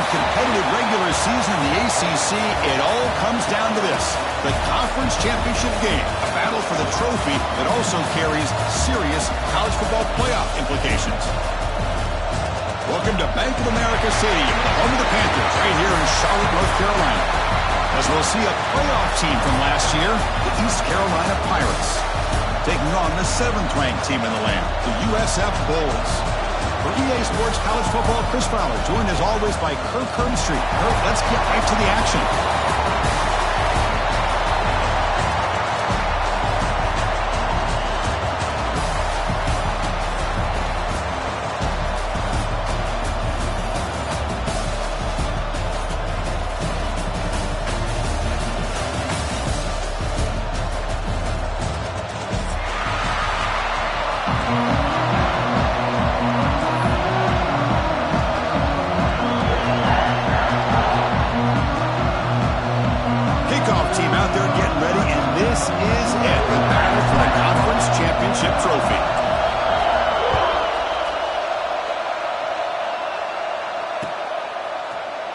competitive regular season in the ACC, it all comes down to this: the conference championship game, a battle for the trophy that also carries serious college football playoff implications. Welcome to Bank of America Stadium, the home of the Panthers, right here in Charlotte, North Carolina. As we'll see a playoff team from last year, the East Carolina Pirates, taking on the 7th-ranked team in the land, the USF Bulls. For EA Sports College Football, Chris Fowler, joined as always by Kirk Herbstreit. Kirk, let's get right to the action.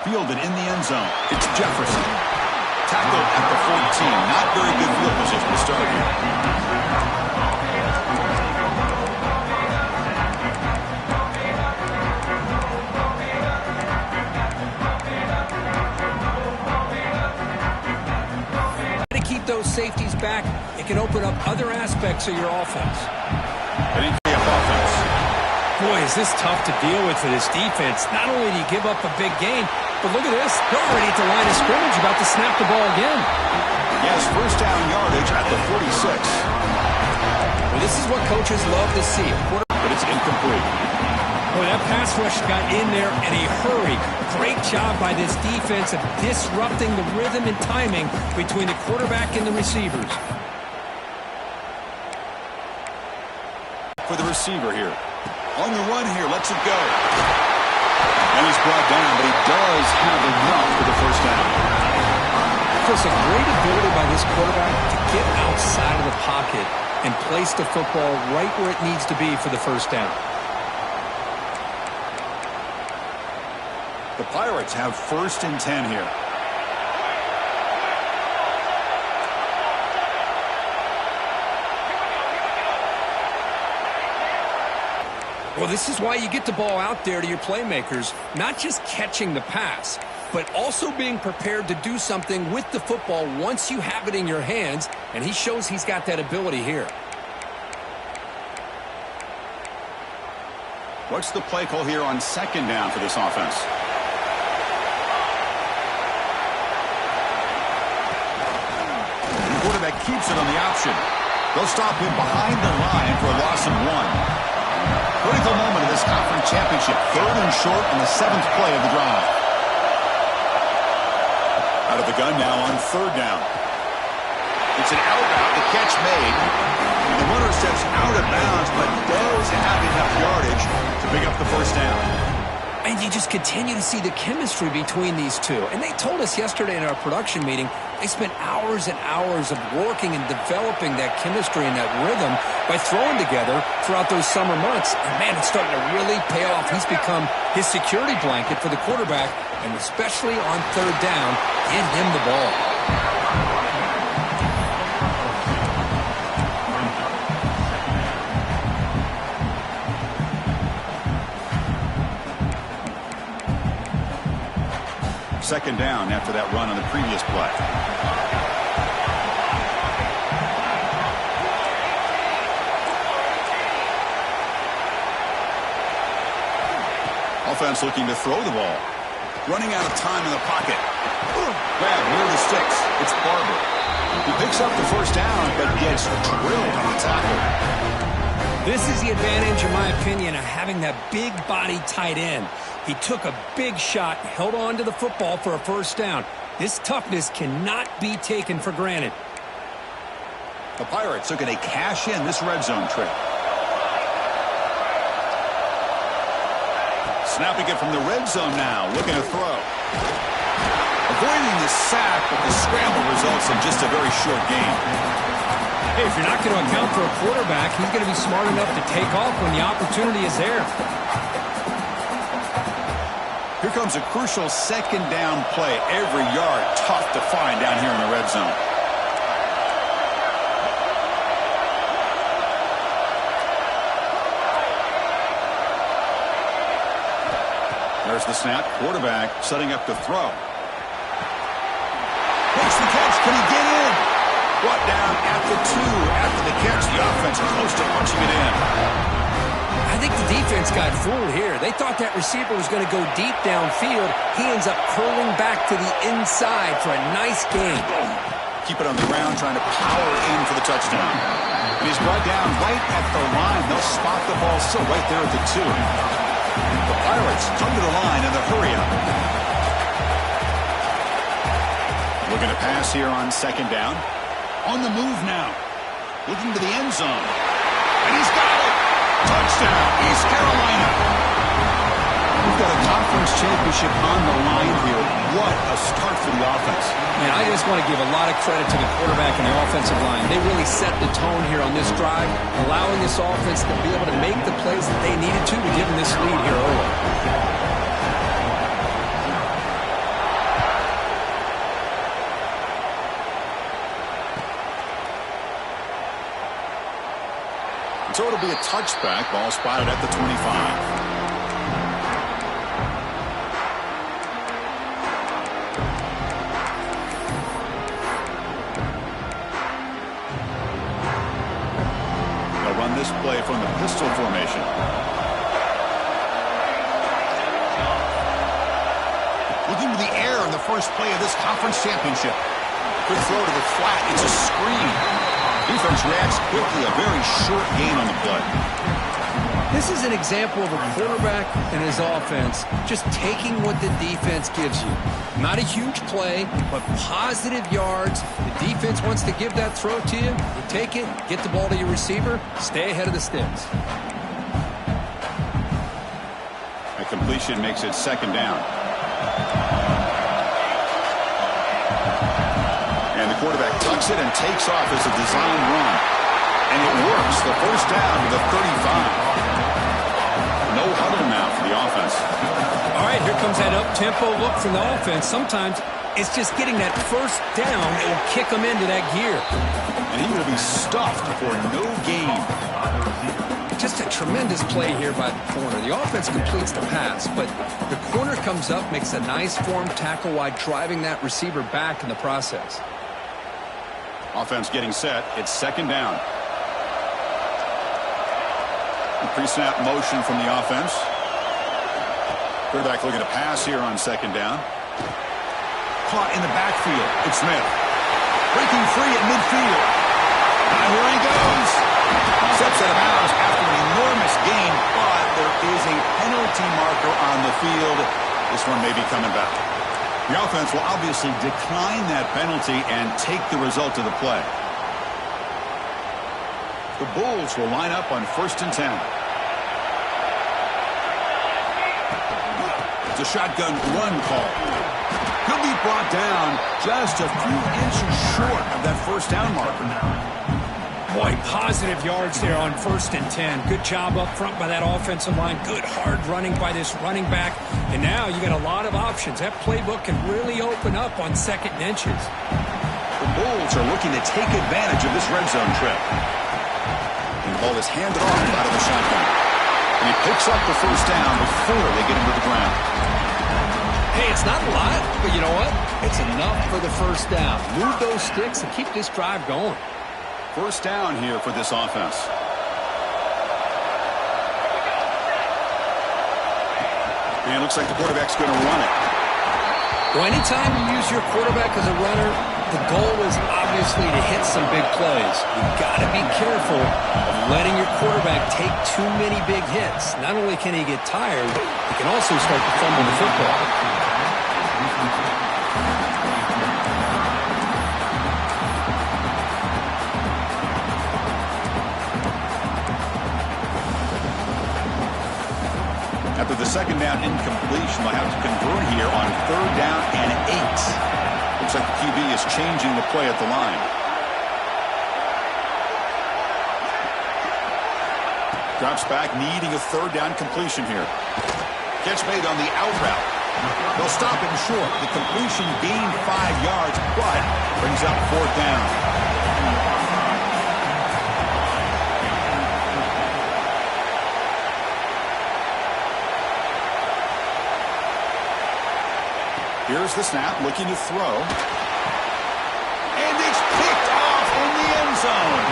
Fielded in the end zone. It's Jefferson. Tackled at the 14. Not very good field position to start here. To keep those safeties back, it can open up other aspects of your offense. Boy, is this tough to deal with for this defense. Not only do you give up a big gain, but look at this. They're already at the line of scrimmage, about to snap the ball again. Yes, first down yardage at the 46. Well, this is what coaches love to see. But it's incomplete. Boy, that pass rush got in there in a hurry. Great job by this defense of disrupting the rhythm and timing between the quarterback and the receivers. For the receiver here. On the run here, lets it go. And he's brought down, but he does have enough for the first down. Chris, a great ability by this quarterback to get outside of the pocket and place the football right where it needs to be for the first down. The Pirates have 1st and 10 here. Well, this is why you get the ball out there to your playmakers, not just catching the pass, but also being prepared to do something with the football once you have it in your hands, and he shows he's got that ability here. What's the play call here on 2nd down for this offense? The quarterback keeps it on the option. They'll stop him behind the line for a loss of 1. Critical moment of this conference championship. 3rd and short on the 7th play of the drive. Out of the gun now on 3rd down. It's an out route, the catch made. And the runner steps out of bounds, but does have enough yardage to pick up the first down. And you just continue to see the chemistry between these two. And they told us yesterday in our production meeting, they spent hours and hours of working and developing that chemistry and that rhythm by throwing together throughout those summer months. And, man, it's starting to really pay off. He's become his security blanket for the quarterback, and especially on 3rd down, get him the ball. Second down after that run on the previous play. Offense looking to throw the ball. Running out of time in the pocket. Grab near the sticks. It's Barber. He picks up the first down, but gets drilled on the tackle. This is the advantage, in my opinion, of having that big body tight end. He took a big shot, held on to the football for a first down. This toughness cannot be taken for granted. The Pirates are going to cash in this red zone trip. Snapping it from the red zone now, looking to throw. Avoiding the sack, but the scramble results in just a very short gain. Hey, if you're not going to account for a quarterback, he's going to be smart enough to take off when the opportunity is there. Here comes a crucial second down play. Every yard tough to find down here in the red zone. There's the snap. Quarterback setting up to throw. Makes the catch. Can he get in? Brought down at the 2. After the catch, the offense close to punching it in. I think the defense got fooled here. They thought that receiver was going to go deep downfield. He ends up curling back to the inside for a nice gain. Keep it on the ground, trying to power in for the touchdown. And he's brought down right at the line. They'll spot the ball still right there at the 2. The Pirates come to the line in the hurry-up. Looking to pass here on second down. On the move now. Looking to the end zone. And he's got it! Touchdown, East Carolina. We've got a conference championship on the line here. What a start for the offense. Man, I just want to give a lot of credit to the quarterback and the offensive line. They really set the tone here on this drive, allowing this offense to be able to make the plays that they needed to give them this lead here early. So it'll be a touchback. Ball spotted at the 25. They'll run this play from the pistol formation. Looking to the air in the first play of this conference championship. Quick throw to the flat. It's a screen. Defense reacts quickly. A very short gain on the play. This is an example of a quarterback and his offense just taking what the defense gives you. Not a huge play, but positive yards. The defense wants to give that throw to you. You take it, get the ball to your receiver, stay ahead of the sticks. A completion makes it second down. And the quarterback tucks it and takes off as a design run. And it works. The first down to the 35. No huddle now for the offense. All right, here comes that up-tempo look from the offense. Sometimes it's just getting that first down that will kick them into that gear. And he will be stuffed for no gain. Just a tremendous play here by the corner. The offense completes the pass, but the corner comes up, makes a nice form tackle while driving that receiver back in the process. Offense getting set. It's second down. Pre-snap motion from the offense. Quarterback looking to pass here on second down. Caught in the backfield. It's Smith. Breaking free at midfield. And here he goes. Steps out of bounds after an enormous gain, but there is a penalty marker on the field. This one may be coming back. The offense will obviously decline that penalty and take the result of the play. The Bulls will line up on 1st and 10. It's a shotgun run call. He'll be brought down just a few inches short of that first down marker. Boy, positive yards there on 1st and 10. Good job up front by that offensive line. Good hard running by this running back. And now you got a lot of options. That playbook can really open up on 2nd and inches. The Bulls are looking to take advantage of this red zone trip. And the ball is handed off out of the shotgun. And he picks up the first down before they get him to the ground. Hey, it's not a lot, but you know what? It's enough for the first down. Move those sticks and keep this drive going. First down here for this offense. And it looks like the quarterback's going to run it. Well, anytime you use your quarterback as a runner, the goal is obviously to hit some big plays. You've got to be careful of letting your quarterback take too many big hits. Not only can he get tired, he can also start to fumble the football. After the second down incompletion, they'll have to convert here on 3rd down and 8. Looks like the QB is changing the play at the line. Drops back, needing a 3rd down completion here. Catch made on the out route. They'll stop him short. The completion gained 5 yards, but brings up 4th down. Here's the snap, looking to throw. And it's picked off in the end zone.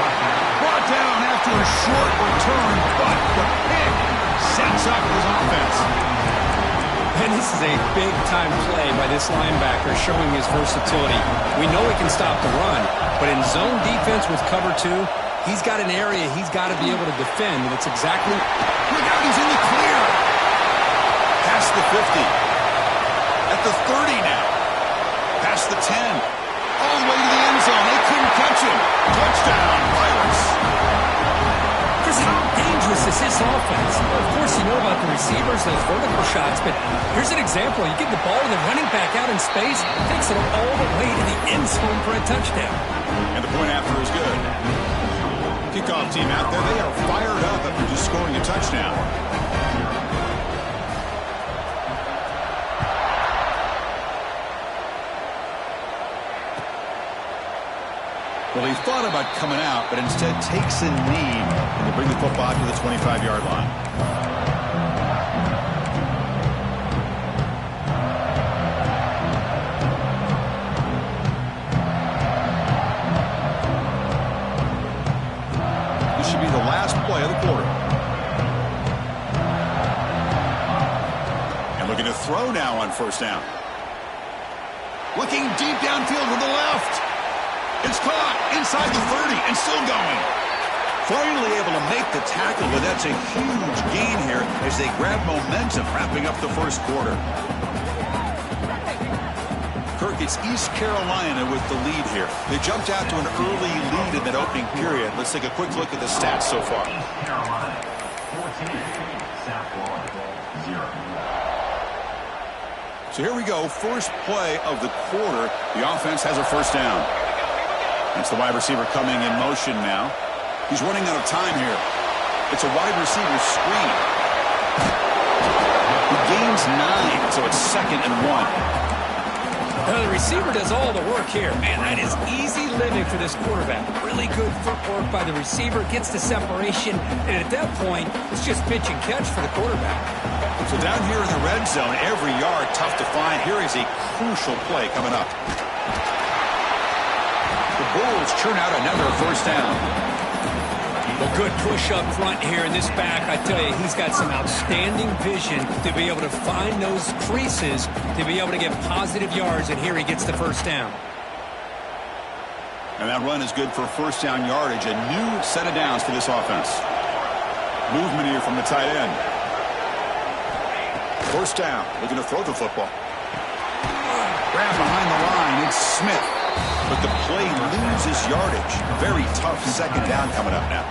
Brought down after a short return, but the pick sets up his offense. And this is a big-time play by this linebacker showing his versatility. We know he can stop the run, but in zone defense with cover 2, he's got an area he's got to be able to defend, and it's exactly... Look out, he's in the clear. Past the 50. At the 30 now. Past the 10. All the way to the end zone. They couldn't catch him. Touchdown, Pirates. Chris, how dangerous is this offense? Well, of course, you know about the receivers, those vertical shots, but here's an example. You give the ball to the running back out in space, takes it all the way to the end zone for a touchdown. And the point after is good. Kickoff team out there, they are fired up after just scoring a touchdown. Well, he thought about coming out, but instead takes a knee and they bring the football to the 25-yard line. This should be the last play of the quarter. And looking to throw now on 1st down. Looking deep downfield to the left. It's caught inside the 30 and still going. Finally able to make the tackle, but that's a huge gain here as they grab momentum wrapping up the 1st quarter. Kirk, it's East Carolina with the lead here. They jumped out to an early lead in that opening period. Let's take a quick look at the stats so far. East Carolina, 14, South Florida, 0. So here we go, first play of the quarter. The offense has a 1st down. It's the wide receiver coming in motion now. He's running out of time here. It's a wide receiver screen. He gains 9, so it's 2nd and 1. The receiver does all the work here. Man, that is easy living for this quarterback. Really good footwork by the receiver, gets the separation, and at that point, it's just pitch and catch for the quarterback. So down here in the red zone, every yard tough to find. Here is a crucial play coming up. The Bulls churn out another 1st down. Well, good push up front here in this back. I tell you, he's got some outstanding vision to be able to find those creases, to be able to get positive yards, and here he gets the 1st down. And that run is good for 1st down yardage. A new set of downs for this offense. Movement here from the tight end. 1st down, looking to throw the football. Grab behind the line, it's Smith. But the play loses yardage. Very tough 2nd down coming up now.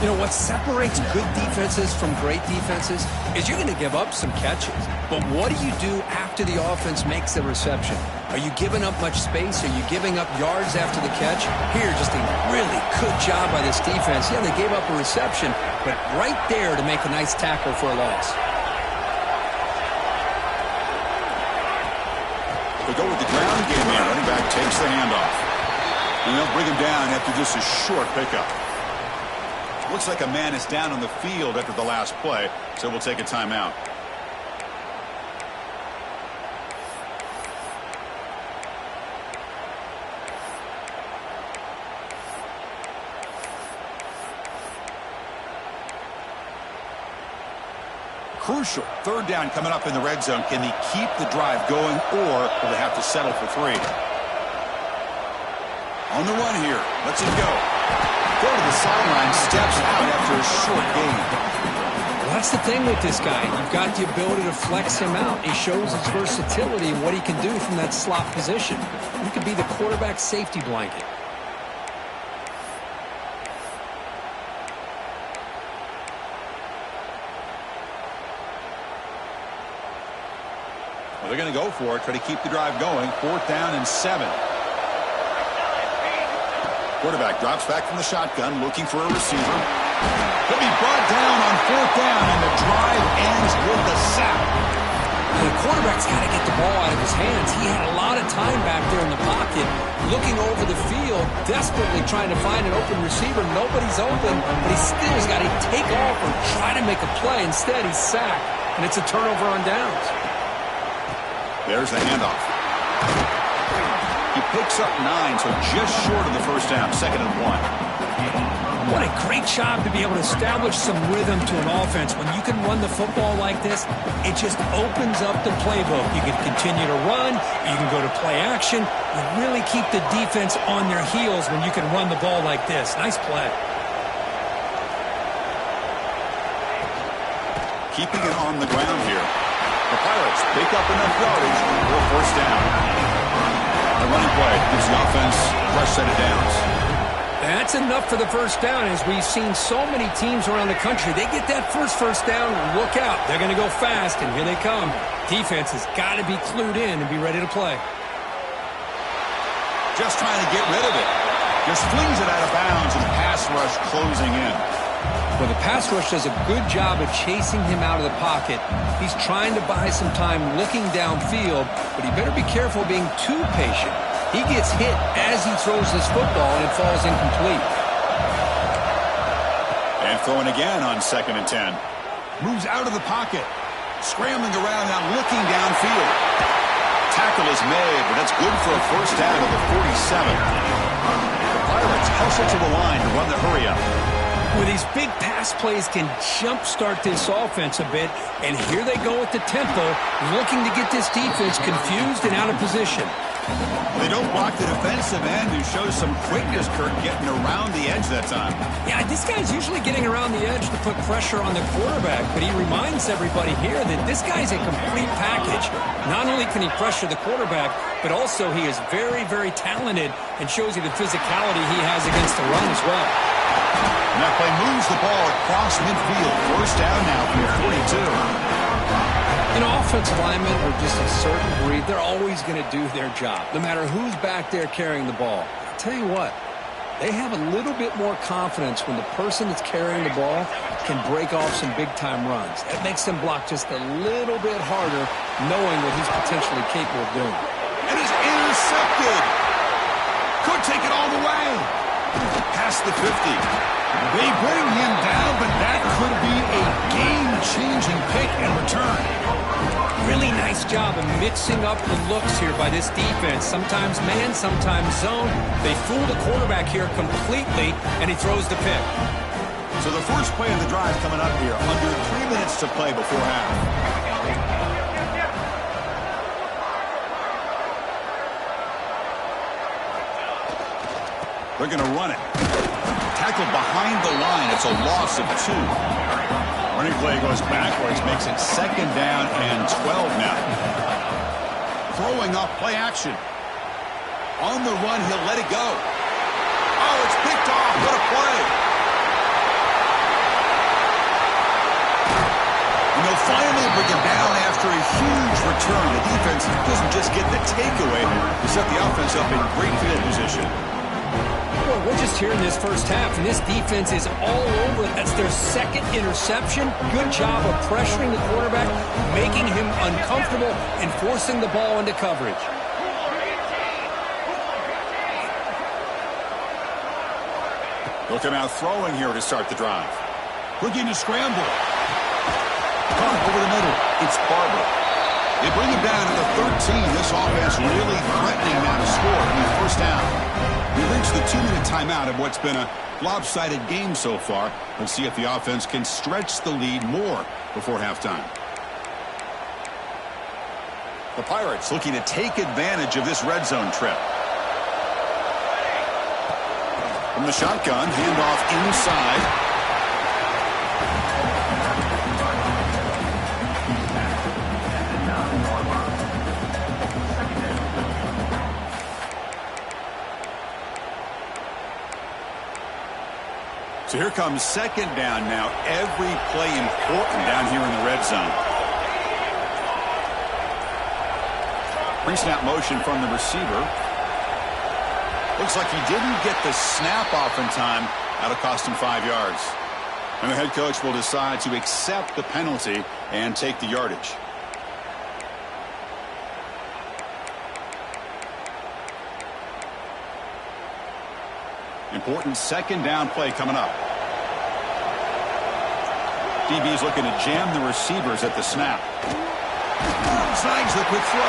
You know, what separates good defenses from great defenses is you're going to give up some catches. But what do you do after the offense makes the reception? Are you giving up much space? Are you giving up yards after the catch? Here, just a really good job by this defense. Yeah, they gave up a reception, but right there to make a nice tackle for a loss. They go with the ground game man. Running back takes the handoff. And they'll bring him down after just a short pickup. Looks like a man is down on the field after the last play, so we'll take a timeout. Crucial 3rd down coming up in the red zone. Can they keep the drive going, or will they have to settle for 3? On the run here. Lets it go. Go to the sideline. Steps out after a short gain. Well, that's the thing with this guy. You've got the ability to flex him out. He shows his versatility and what he can do from that slot position. He could be the quarterback safety blanket. Well, they're going to go for it, try to keep the drive going. 4th down and 7. Quarterback drops back from the shotgun, looking for a receiver. He'll be brought down on 4th down, and the drive ends with the sack. A ball out of his hands. He had a lot of time back there in the pocket, looking over the field, desperately trying to find an open receiver. Nobody's open, but he still has got to take off or try to make a play. Instead, he's sacked, and it's a turnover on downs. There's the handoff. He picks up 9, so just short of the first down, 2nd and 1. What a great job to be able to establish some rhythm to an offense. When you can run the football like this, it just opens up the playbook. You can continue to run. You can go to play action. You really keep the defense on their heels when you can run the ball like this. Nice play. Keeping it on the ground here. The Pirates pick up enough yardage for a first down. The running play gives the offense a fresh set of downs. That's enough for the first down. As we've seen so many teams around the country, they get that first down, look out. They're going to go fast, and here they come. Defense has got to be clued in and be ready to play. Just trying to get rid of it. Just flings it out of bounds, and pass rush closing in. Well, the pass rush does a good job of chasing him out of the pocket. He's trying to buy some time looking downfield, but he better be careful being too patient. He gets hit as he throws this football, and it falls incomplete. And throwing again on 2nd and 10. Moves out of the pocket. Scrambling around now, looking downfield. Tackle is made, but that's good for a first down at the 47. The Pirates hustle to the line to run the hurry up. With these big pass plays can jumpstart this offense a bit, and here they go with the tempo, looking to get this defense confused and out of position. They don't block the defensive end, who shows some quickness, Kirk, getting around the edge that time. Yeah, this guy's usually getting around the edge to put pressure on the quarterback, but he reminds everybody here that this guy's a complete package. Not only can he pressure the quarterback, but also he is very, very talented and shows you the physicality he has against the run as well. And that play moves the ball across midfield. First down now from the 42. You know, offensive linemen are just a certain breed. They're always going to do their job, no matter who's back there carrying the ball. I'll tell you what, they have a little bit more confidence when the person that's carrying the ball can break off some big-time runs. That makes them block just a little bit harder, knowing what he's potentially capable of doing. And he's intercepted. Could take it all the way. Past the 50. They bring him down, but that could be a game-changing pick and return. Really nice job of mixing up the looks here by this defense. Sometimes man, sometimes zone. They fool the quarterback here completely, and he throws the pick. So the first play of the drive coming up here. Under 3 minutes to play before half. They're going to run it. Tackled behind the line. It's a loss of 2. Running play goes backwards, makes it 2nd down and 12 now. Throwing off play action. On the run, he'll let it go. Oh, it's picked off. What a play. And they'll finally bring him down after a huge return. The defense doesn't just get the takeaway. They set the offense up in great field position. Well, we're just here in this first half, and this defense is all over it. That's their 2nd interception. Good job of pressuring the quarterback, making him uncomfortable, and forcing the ball into coverage. Looking out throwing here to start the drive. Looking to scramble. Caught over the middle. It's Barber. They bring him down to the 13. This offense really threatening now to score in the first down. We reached the 2-minute timeout of what's been a lopsided game so far. Let's see if the offense can stretch the lead more before halftime. The Pirates looking to take advantage of this red zone trip. From the shotgun, handoff inside. So here comes 2nd down now. Every play important down here in the red zone. Pre-snap motion from the receiver. Looks like he didn't get the snap off in time. That'll cost him 5 yards. And the head coach will decide to accept the penalty and take the yardage. Important second down play coming up. DB's looking to jam the receivers at the snap. Snags the quick throw.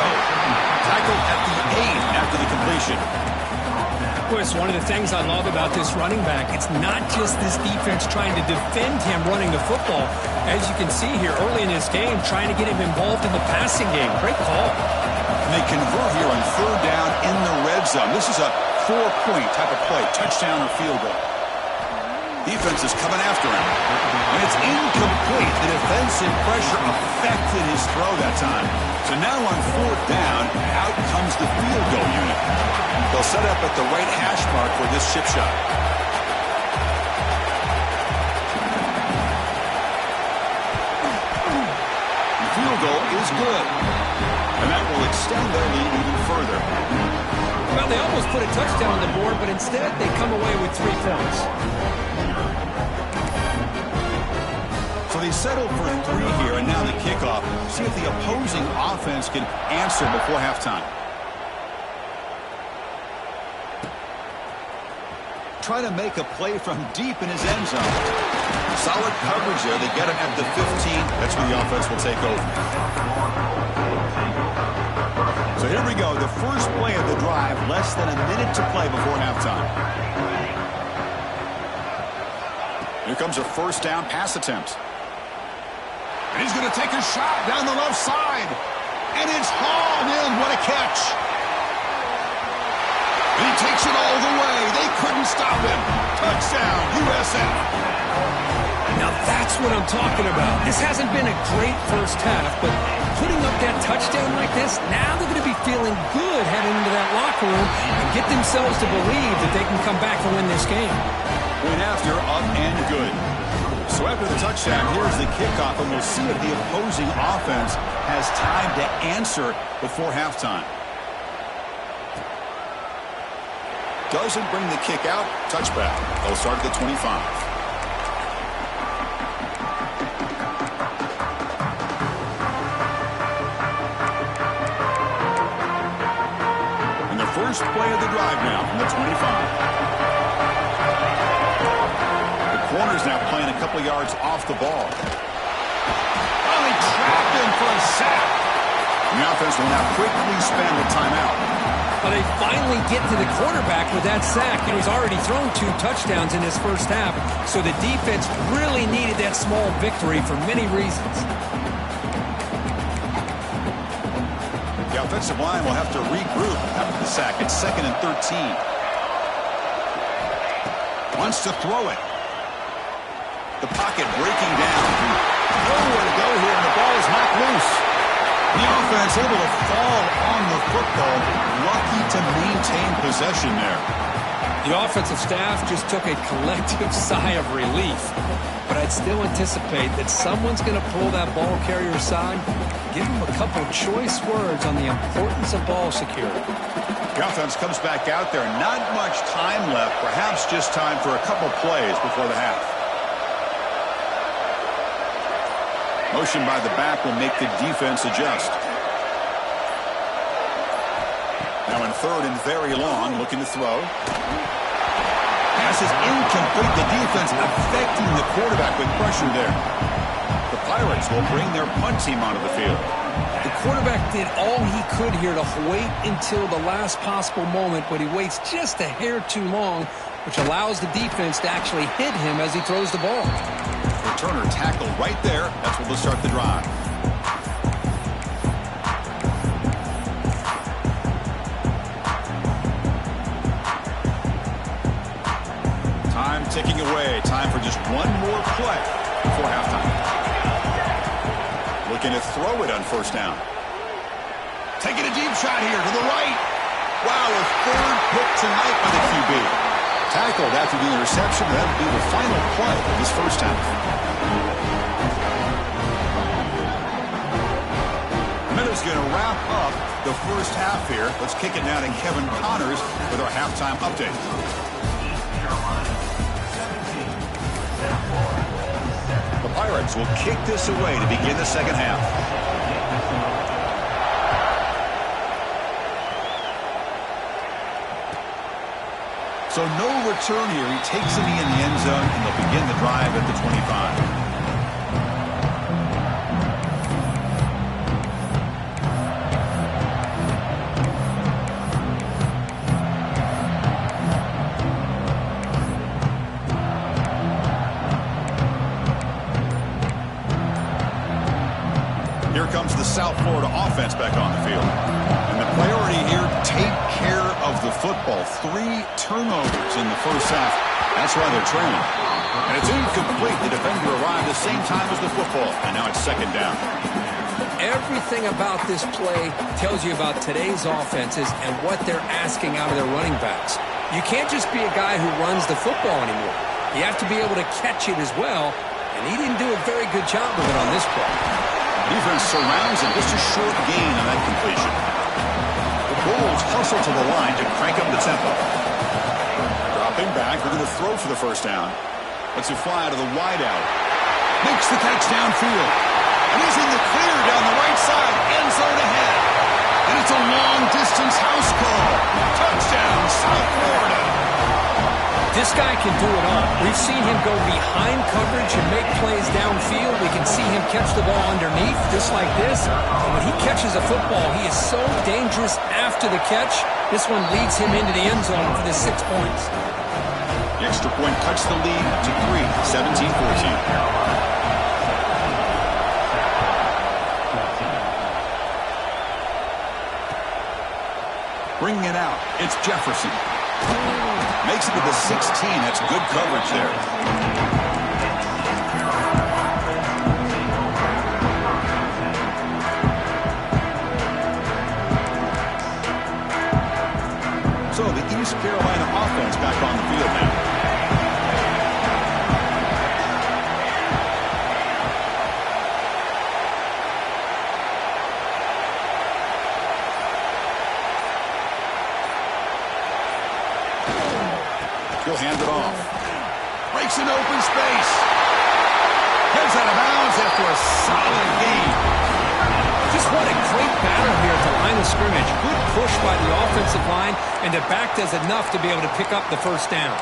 Tackled at the 8 after the completion. Well, it's one of the things I love about this running back. It's not just this defense trying to defend him running the football. As you can see here early in this game, trying to get him involved in the passing game. Great call. And they convert here on third down in the red zone. This is a 4-point type of play, touchdown or field goal. Defense is coming after him. And it's incomplete. The defensive pressure affected his throw that time. So now on fourth down, out comes the field goal unit. They'll set up at the right hash mark for this chip shot. The field goal is good. And that will extend their lead even further. Well, they almost put a touchdown on the board, but instead they come away with 3 points. So they settled for 3 here, and now the kickoff. See if the opposing offense can answer before halftime. Try to make a play from deep in his end zone. Solid coverage there. They get him at the 15. That's where the offense will take over. So here we go. The first play of the drive. Less than a minute to play before halftime. Here comes a first down pass attempt. And he's going to take a shot down the left side. And it's hauled in. What a catch. And he takes it all the way. They couldn't stop him. Touchdown, USF. Now that's what I'm talking about. This hasn't been a great first half, but putting up that touchdown like this, now they're going to be feeling good heading into that locker room and get themselves to believe that they can come back and win this game. Point after, up and good. So after the touchdown, here's the kickoff, and we'll see if the opposing offense has time to answer before halftime. Doesn't bring the kick out. Touchback. They'll start at the 25. And the first play of the drive now from the 25. The corner's now playing a couple yards off the ball. Oh, they trapped him for a sack. And the offense will now quickly spend a timeout. Well, they finally get to the quarterback with that sack. He's already thrown 2 touchdowns in his first half, so the defense really needed that small victory for many reasons. The offensive line will have to regroup after the sack. It's 2nd and 13. Wants to throw it. The pocket breaking down. Nowhere to go here, and the ball is knocked loose. The offense able to fall on the football. Lucky to maintain possession there. The offensive staff just took a collective sigh of relief. But I'd still anticipate that someone's going to pull that ball carrier aside, give him a couple choice words on the importance of ball security. The offense comes back out there. Not much time left. Perhaps just time for a couple plays before the half. Motion by the back will make the defense adjust. Now in 3rd and very long, looking to throw. Pass is incomplete. The defense affecting the quarterback with pressure there. The Pirates will bring their punt team onto the field. The quarterback did all he could here to wait until the last possible moment, but he waits just a hair too long, which allows the defense to actually hit him as he throws the ball. Returner tackle right there. That's what will start the drive. Time ticking away. Time for just one more play before halftime. Looking to throw it on first down. Taking a deep shot here to the right. Wow, a 3rd pick tonight by the QB. Tackled after the interception. That will be the final play of this first half. Minutes going to wrap up the first half here. Let's kick it now to Kevin Connors with our halftime update. The Pirates will kick this away to begin the second half. So no return here. He takes a knee in the end zone, and they'll begin the drive at the 25. Here comes the South Florida offense back on the field. And the priority here, take care of the football. 3 turnovers in the first half. That's why they're trailing. And it's incomplete. The defender arrived the same time as the football. And now it's second down. Everything about this play tells you about today's offenses and what they're asking out of their running backs. You can't just be a guy who runs the football anymore. You have to be able to catch it as well. And he didn't do a very good job of it on this play. Defense surrounds him. Just a short gain on that completion. The Bulls hustle to the line to crank up the tempo. Dropping back. They're going to throw for the first down. Lets it fly to the wideout. Makes the catch downfield. And he's in the clear down the right side. End zone ahead. And it's a long-distance house call. Touchdown, South Florida. This guy can do it all. We've seen him go behind coverage and make plays downfield. We can see him catch the ball underneath, just like this. And when he catches a football, he is so dangerous after the catch. This one leads him into the end zone for the 6 points. The extra point cuts the lead to 3, 17-14. Bringing it out, it's Jefferson. Makes it to the 16. That's good coverage there. So the East Carolina offense back on the field now. He'll hand it off. Breaks an open space. Gets out of bounds after a solid gain. Just what a great battle here at the line of scrimmage. Good push by the offensive line, and the back does enough to be able to pick up the first down.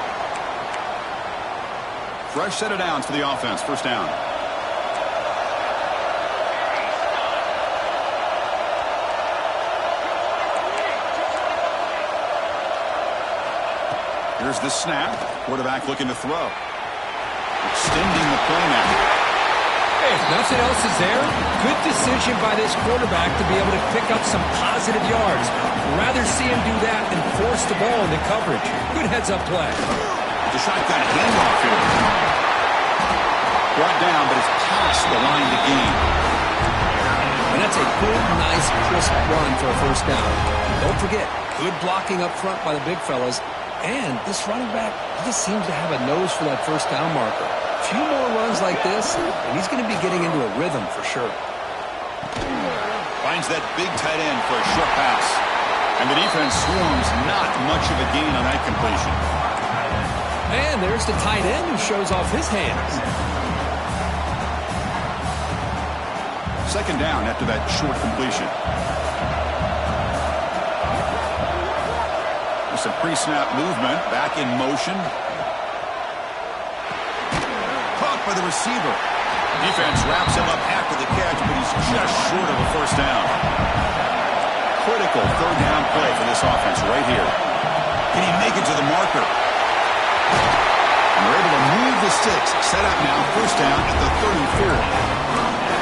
Fresh set of downs for the offense. First down. Here's the snap. Quarterback looking to throw. Extending the play now. Hey, if nothing else is there, good decision by this quarterback to be able to pick up some positive yards. Rather see him do that than force the ball into coverage. Good heads-up play. The shotgun handoff here. Brought down, but it's past the line to gain. And that's a good, nice, crisp run for a first down. Don't forget, good blocking up front by the big fellas. And this running back, he just seems to have a nose for that first down marker. A few more runs like this, and he's going to be getting into a rhythm for sure. Finds that big tight end for a short pass. And the defense swarms, not much of a gain on that completion. And there's the tight end who shows off his hands. Second down after that short completion. Some pre-snap movement, back in motion. Caught by the receiver. Defense wraps him up after the catch, but he's just short of a first down. Critical third down play for this offense right here. Can he make it to the marker? And they're able to move the sticks. Set up now, first down at the 34.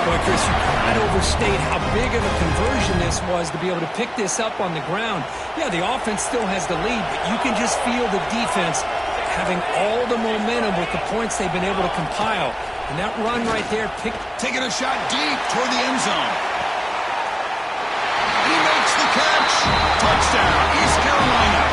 Boy, Chris, you can't overstate how big of a conversion this was to be able to pick this up on the ground. Yeah, the offense still has the lead, but you can just feel the defense having all the momentum with the points they've been able to compile. And that run right there, taking a shot deep toward the end zone. And he makes the catch. Touchdown, East Carolina.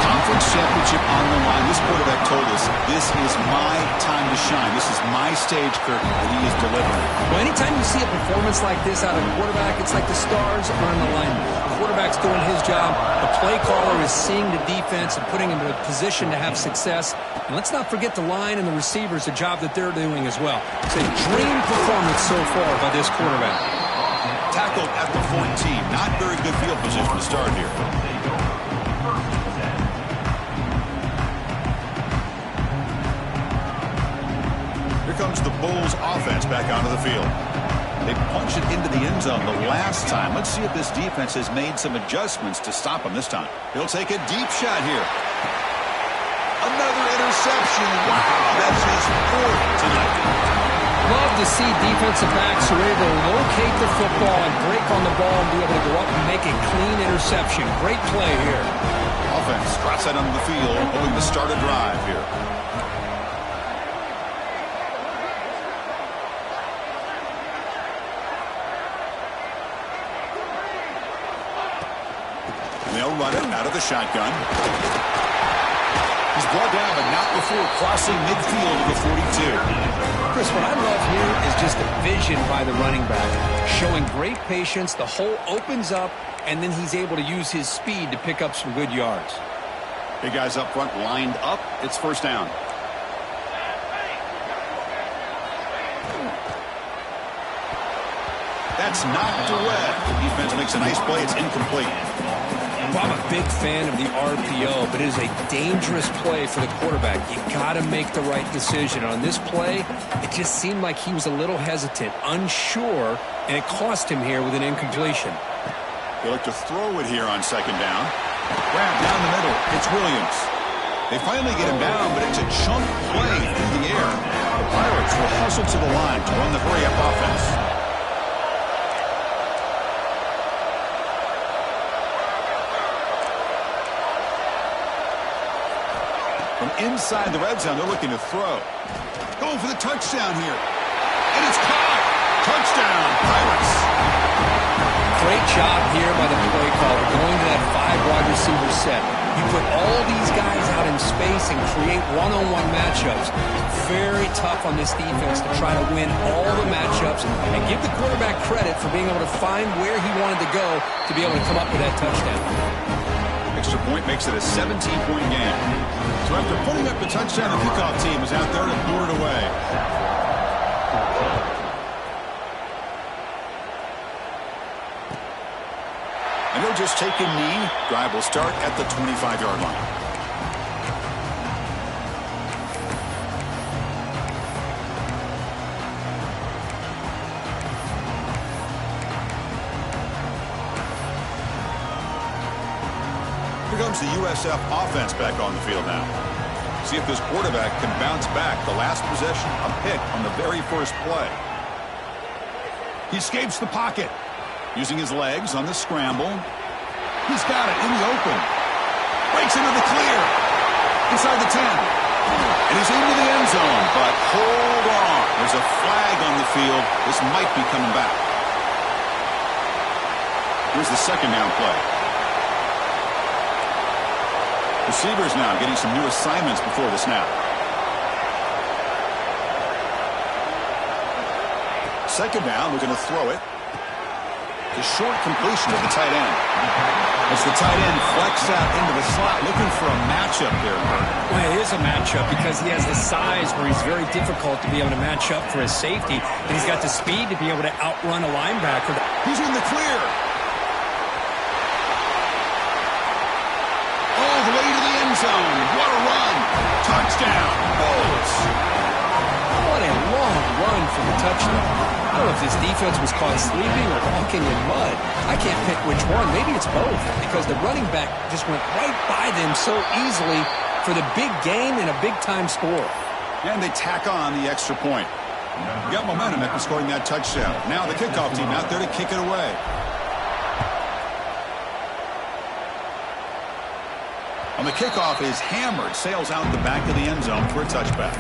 Conference championship on the line. This quarterback told us, this is my time to shine. This is my stage curtain that he is delivering. Well, anytime you see a performance like this out of a quarterback, it's like the stars are on the line. The quarterback's doing his job. The play caller is seeing the defense and putting him in a position to have success. And let's not forget the line and the receivers, the job that they're doing as well. It's a dream performance so far by this quarterback. Tackled at the 14. Not very good field position to start here. Bulls offense back onto the field. They punched it into the end zone the last time. Let's see if this defense has made some adjustments to stop them this time. He'll take a deep shot here. Another interception. Wow, that's his fourth tonight. Love to see defensive backs who are able to locate the football and break on the ball and be able to go up and make a clean interception. Great play here. Offense trots that onto the field, hoping to start a drive here. And they'll run it out of the shotgun. He's brought down, but not before crossing midfield to the 42. Chris, what I love here is just the vision by the running back. Showing great patience, the hole opens up, and then he's able to use his speed to pick up some good yards. Big guys up front lined up. It's first down. That's knocked away. The defense makes a nice play. It's incomplete. Well, I'm a big fan of the RPO, but it is a dangerous play for the quarterback. You got to make the right decision. On this play, it just seemed like he was a little hesitant, unsure, and it cost him here with an incompletion. They look to throw it here on second down. Grab down the middle. It's Williams. They finally get him down, but it's a chunk play through the air. The Pirates will hustle to the line to run the hurry-up offense. From inside the red zone, they're looking to throw. Going for the touchdown here. And it's caught. Touchdown, Pirates. Great job here by the play caller, going to that 5-wide receiver set. You put all these guys out in space and create one-on-one matchups. Very tough on this defense to try to win all the matchups and give the quarterback credit for being able to find where he wanted to go to be able to come up with that touchdown. Extra point makes it a 17-point game. So after putting up the touchdown, the kickoff team is out there to boot it away. And they'll just take a knee. Drive will start at the 25-yard line. Here comes the USF offense back on the field now. See if this quarterback can bounce back. The last possession, a pick on the very first play. He escapes the pocket. Using his legs on the scramble. He's got it in the open. Breaks into the clear. Inside the 10. And he's into the end zone. But hold on. There's a flag on the field. This might be coming back. Here's the second down play. Receivers now getting some new assignments before the snap. Second down, we're going to throw it. The short completion of the tight end. As the tight end flex out into the slot, looking for a matchup there. Well, it is a matchup because he has the size where he's very difficult to be able to match up for his safety, and he's got the speed to be able to outrun a linebacker. He's in the clear. All the way to the end zone. What a run. Touchdown. Bulls. What a long run for the touchdown. I don't know if this defense was caught sleeping or walking in mud. I can't pick which one. Maybe it's both because the running back just went right by them so easily for the big gain and a big-time score. And they tack on the extra point. Got momentum after scoring that touchdown. Now the kickoff team out there to kick it away. On the kickoff is hammered, sails out the back of the end zone for a touchback.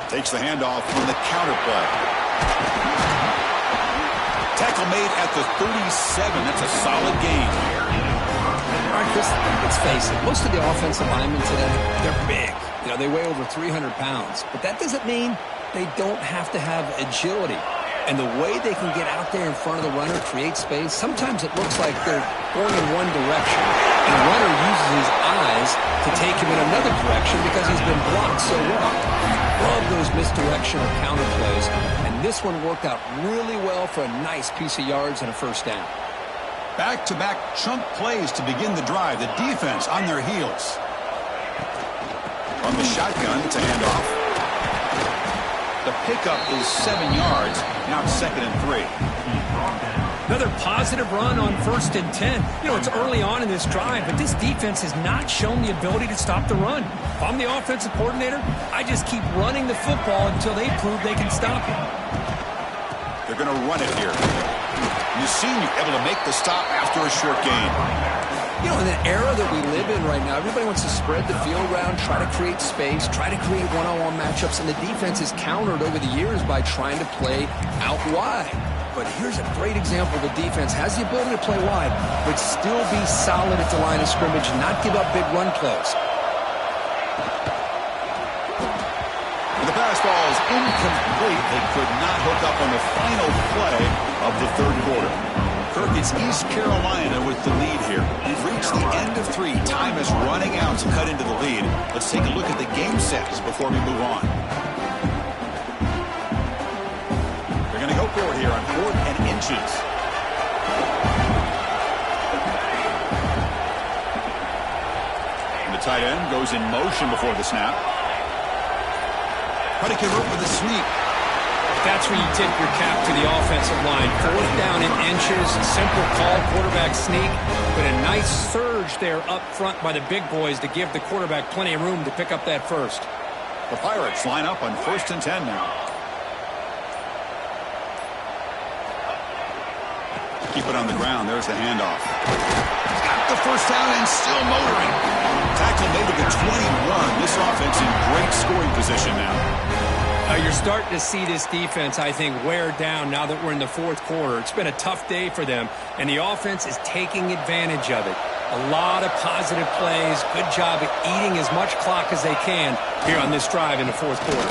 Takes the handoff on the counter play. Tackle made at the 37. That's a solid gain. All right, Chris, let's face it. Most of the offensive linemen today, they're big. You know, they weigh over 300 pounds. But that doesn't mean they don't have to have agility. And the way they can get out there in front of the runner, create space, sometimes it looks like they're going in one direction. And the runner uses his eyes to take him in another direction because he's been blocked so well. Love those misdirection or counter plays. And and this one worked out really well for a nice piece of yards and a first down. Back-to-back chunk plays to begin the drive. The defense on their heels. From the shotgun, it's a handoff. The pickup is 7 yards. Now it's 2nd and 3. Another positive run on 1st and 10. You know, it's early on in this drive, but this defense has not shown the ability to stop the run. If I'm the offensive coordinator, I just keep running the football until they prove they can stop it. They're going to run it here. Gmoney able to make the stop after a short gain. You know, in the era that we live in right now, everybody wants to spread the field around, try to create space, try to create one-on-one matchups, and the defense is countered over the years by trying to play out wide. But here's a great example. The defense has the ability to play wide, but still be solid at the line of scrimmage and not give up big run plays. The pass ball is incomplete. They could not hook up on the final play of the 3rd quarter. Kirk, it's East Carolina with the lead here. We've reached the end of 3. Time is running out to cut into the lead. Let's take a look at the game sets before we move on. They're going to go for it here on 4th and inches. And the tight end goes in motion before the snap. Try to convert with a sneak. That's where you tip your cap to the offensive line. 4th down in inches, simple call, quarterback sneak, but a nice surge there up front by the big boys to give the quarterback plenty of room to pick up that first. The Pirates line up on 1st and 10 now. Keep it on the ground. There's the handoff. Got the first down and still motoring. Tackle made at the 21. This offense in great scoring position now. You're starting to see this defense, I think, wear down now that we're in the 4th quarter. It's been a tough day for them, and the offense is taking advantage of it. A lot of positive plays. Good job at eating as much clock as they can here on this drive in the 4th quarter.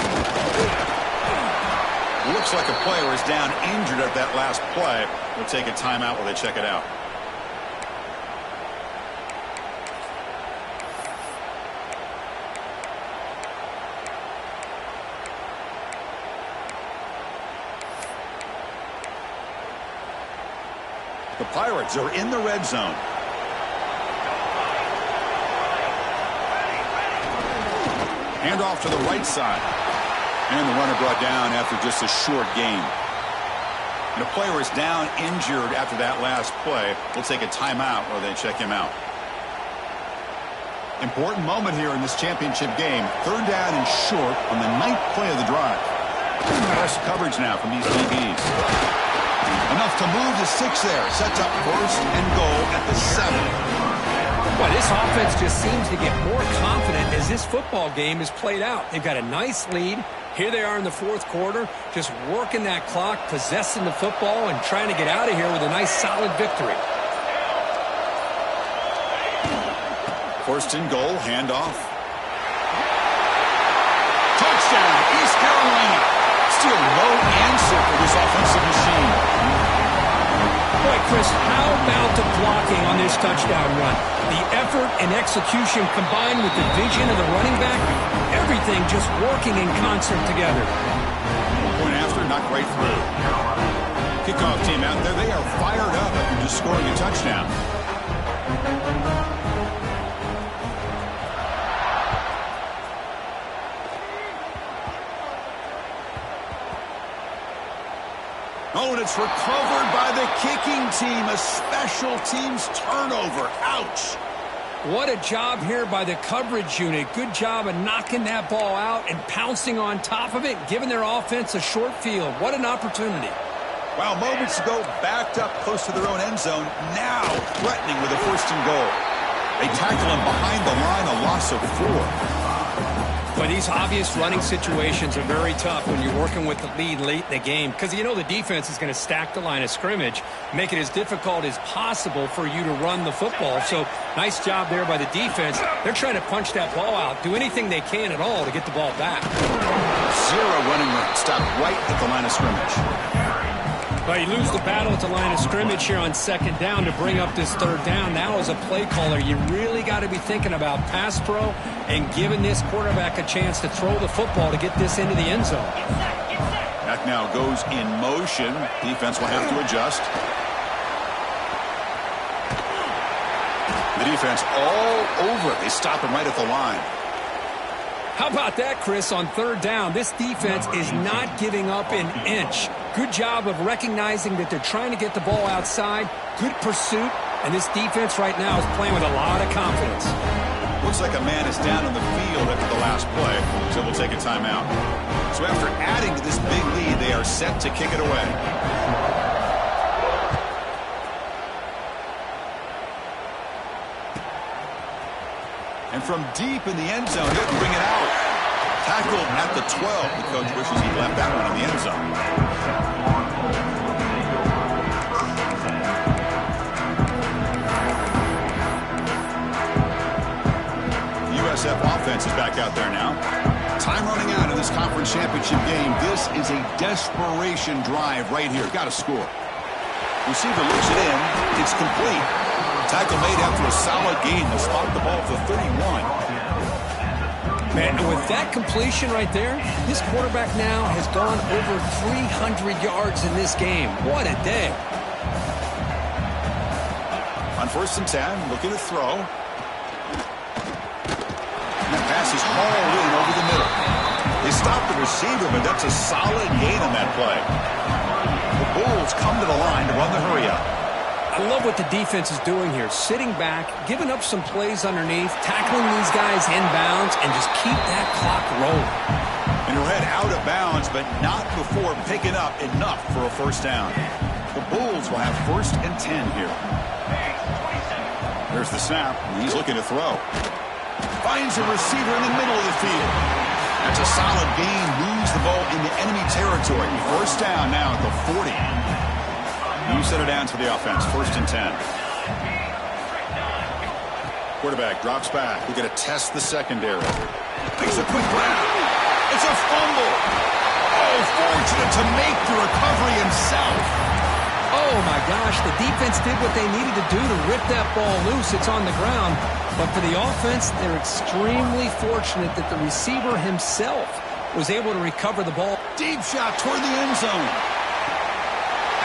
Looks like a player is down injured at that last play. We'll take a timeout while they check it out. The Pirates are in the red zone. Handoff to the right side. And the runner brought down after just a short gain. And the player is down injured after that last play. We'll take a timeout while they check him out. Important moment here in this championship game. 3rd down and short on the 9th play of the drive. Press coverage now from these DBs. Enough to move to 6 there. Sets up 1st and goal at the 7. Well, this offense just seems to get more confident as this football game is played out. They've got a nice lead. Here they are in the 4th quarter, just working that clock, possessing the football, and trying to get out of here with a nice, solid victory. 1st and goal, handoff. Touchdown, East Carolina. Still no answer for this offensive machine. Boy, Chris, how about the blocking on this touchdown run? The effort and execution combined with the vision of the running back, everything just working in concert together. Point after, knocked right through. Kickoff team out there, they are fired up after just scoring a touchdown. Oh, and it's recovered by the kicking team. A special teams turnover. Ouch. What a job here by the coverage unit. Good job of knocking that ball out and pouncing on top of it, giving their offense a short field. What an opportunity. Well, moments ago, backed up close to their own end zone. Now threatening with a 1st and goal. They tackle him behind the line, a loss of 4. But these obvious running situations are very tough when you're working with the lead late in the game because you know the defense is going to stack the line of scrimmage, make it as difficult as possible for you to run the football. So nice job there by the defense. They're trying to punch that ball out, do anything they can at all to get the ball back. 0 running room, stopped right at the line of scrimmage. Well, you lose the battle at the line of scrimmage here on 2nd down to bring up this 3rd down. Now as a play caller, you really got to be thinking about pass pro and giving this quarterback a chance to throw the football to get this into the end zone. At now goes in motion. Defense will have to adjust. The defense all over it. They stop him right at the line. How about that, Chris, on third down? This defense is not giving up an inch. Good job of recognizing that they're trying to get the ball outside. Good pursuit. And this defense right now is playing with a lot of confidence. Looks like a man is down on the field after the last play, so we'll take a timeout. So after adding to this big lead, they are set to kick it away. And from deep in the end zone, he'll bring it out. Tackled at the 12. The coach wishes he left that one in the end zone. USF offense is back out there now. Time running out in this conference championship game. This is a desperation drive right here. Got to score. Receiver looks it in. It's complete. Tackle made after a solid gain to spot the ball for 31. Man, with that completion right there, this quarterback now has gone over 300 yards in this game. What a day. On 1st and 10, looking to throw. And that pass is hauled in over the middle. They stop the receiver, but that's a solid gain on that play. The Bulls come to the line to run the hurry up. I love what the defense is doing here. Sitting back, giving up some plays underneath, tackling these guys inbounds, and just keep that clock rolling. And he'll head out of bounds, but not before picking up enough for a first down. The Bulls will have 1st and 10 here. There's the snap. He's looking to throw. Finds a receiver in the middle of the field. That's a solid gain. Moves the ball into enemy territory. First down now at the 40. You set it down to the offense. 1st and 10. Quarterback drops back. We're going to test the secondary. Makes a quick grab. It's a fumble. Oh, fortunate to make the recovery himself. Oh, my gosh. The defense did what they needed to do to rip that ball loose. It's on the ground. But for the offense, they're extremely fortunate that the receiver himself was able to recover the ball. Deep shot toward the end zone.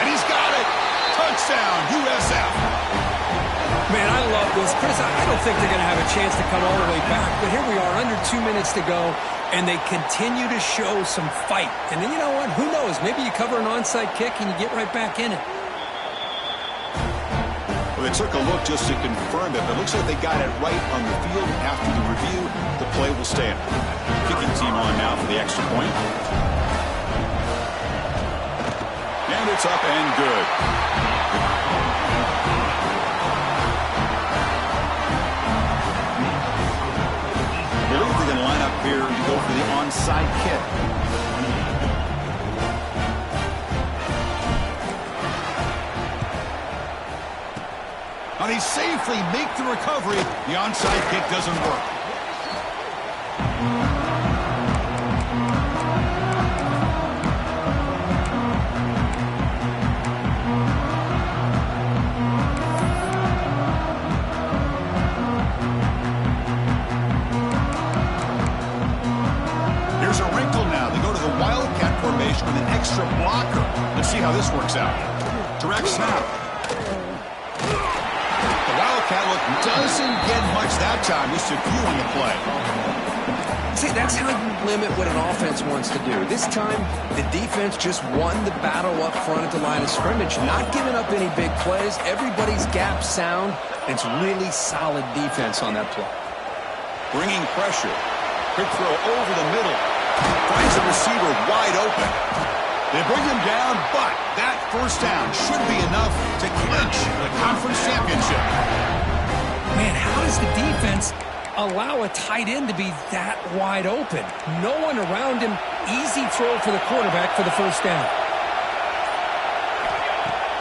And he's got it. Touchdown, USF. Man, I love this. Chris, I don't think they're going to have a chance to come all the way back. But here we are, under 2 minutes to go, and they continue to show some fight. And then you know what? Who knows? Maybe you cover an onside kick and you get right back in it. Well, they took a look just to confirm it, but it looks like they got it right on the field. After the review, the play will stand. Kicking team on now for the extra point. And it's up and good. I believe they're going to line up here to go for the onside kick. And he safely makes the recovery. The onside kick doesn't work. Here's a wrinkle now. They go to the Wildcat formation with an extra blocker. Let's see how this works out. Direct snap. The Wildcat look doesn't get much that time. Just a few on the play. See, that's how you limit what an offense wants to do. This time, the defense just won the battle up front at the line of scrimmage, not giving up any big plays. Everybody's gap sound. It's really solid defense on that play. Bringing pressure. Quick throw over the middle. Finds the receiver wide open. They bring him down, but that first down should be enough to clinch the conference championship. Man, how does the defense allow a tight end to be that wide open? No one around him. Easy throw for the quarterback for the first down.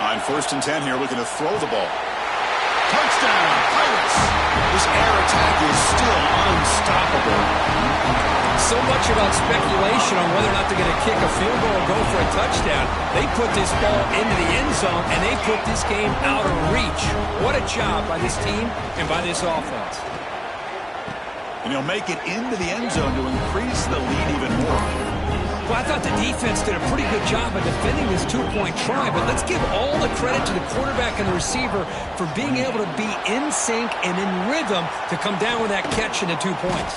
On 1st and 10 here, looking to throw the ball. Touchdown, Pirates. This air attack is still unstoppable. So much about speculation on whether or not they're going to kick a field goal or go for a touchdown. They put this ball into the end zone, and they put this game out of reach. What a job by this team and by this offense. And he'll make it into the end zone to increase the lead even more. Well, I thought the defense did a pretty good job of defending this two-point try, but let's give all the credit to the quarterback and the receiver for being able to be in sync and in rhythm to come down with that catch into 2 points.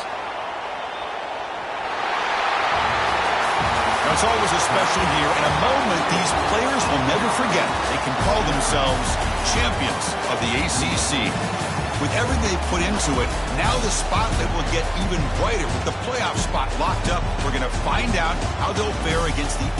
It's always a special year and a moment these players will never forget. They can call themselves champions of the ACC. With everything they put into it, now the spotlight will get even brighter with the playoff spot locked up. We're going to find out how they'll fare against the